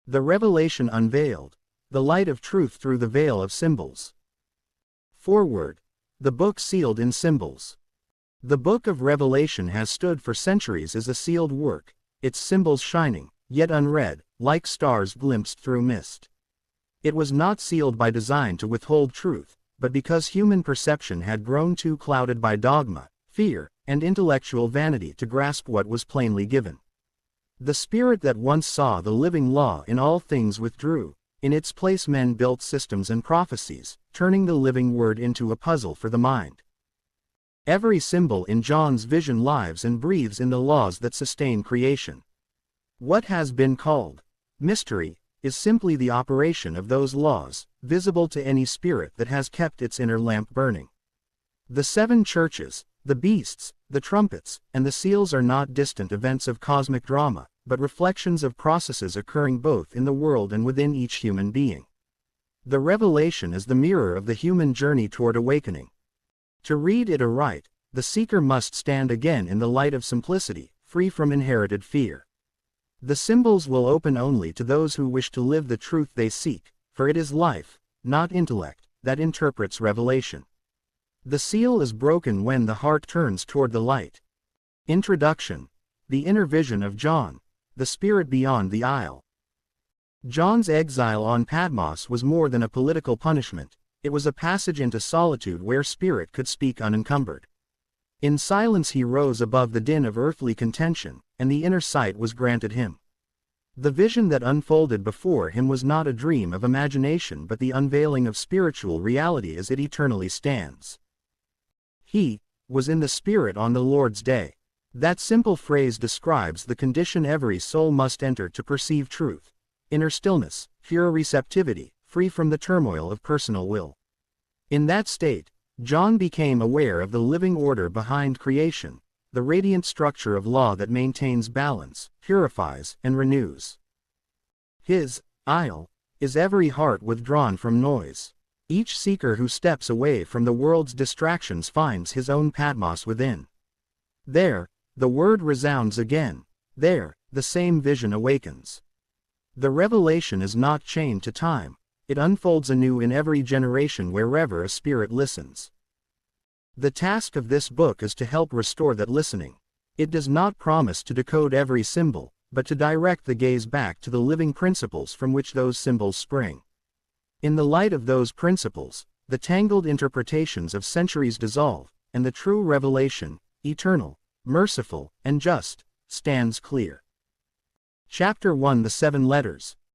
The Revelation Unveiled. The Light of Truth Through the Veil of Symbols. Foreword. The book sealed in symbols. The Book of Revelation has stood for centuries as a sealed work, its symbols shining, yet unread, like stars glimpsed through mist. It was not sealed by design to withhold truth, but because human perception had grown too clouded by dogma, fear, and intellectual vanity to grasp what was plainly given. The Spirit that once saw the living law in all things withdrew. In its place men built systems and prophecies, turning the living word into a puzzle for the mind. Every symbol in John's vision lives and breathes in the laws that sustain creation. What has been called mystery is simply the operation of those laws, visible to any spirit that has kept its inner lamp burning. The seven churches, the beasts, the trumpets, and the seals are not distant events of cosmic drama, but reflections of processes occurring both in the world and within each human being. The revelation is the mirror of the human journey toward awakening. To read it aright, the seeker must stand again in the light of simplicity, free from inherited fear. The symbols will open only to those who wish to live the truth they seek, for it is life, not intellect, that interprets revelation. The seal is broken when the heart turns toward the light. Introduction. The inner vision of John, the spirit beyond the isle. John's exile on Patmos was more than a political punishment, it was a passage into solitude where spirit could speak unencumbered. In silence he rose above the din of earthly contention, and the inner sight was granted him. The vision that unfolded before him was not a dream of imagination but the unveiling of spiritual reality as it eternally stands. He was in the Spirit on the Lord's day. That simple phrase describes the condition every soul must enter to perceive truth: inner stillness, pure receptivity, free from the turmoil of personal will. In that state, John became aware of the living order behind creation, the radiant structure of law that maintains balance, purifies, and renews. His isle is every heart withdrawn from noise. Each seeker who steps away from the world's distractions finds his own Patmos within. There, the word resounds again. There, the same vision awakens. The revelation is not chained to time. It unfolds anew in every generation wherever a spirit listens. The task of this book is to help restore that listening. It does not promise to decode every symbol, but to direct the gaze back to the living principles from which those symbols spring. In the light of those principles, the tangled interpretations of centuries dissolve, and the true revelation, eternal, merciful, and just, stands clear. Chapter 1: The Seven Letters.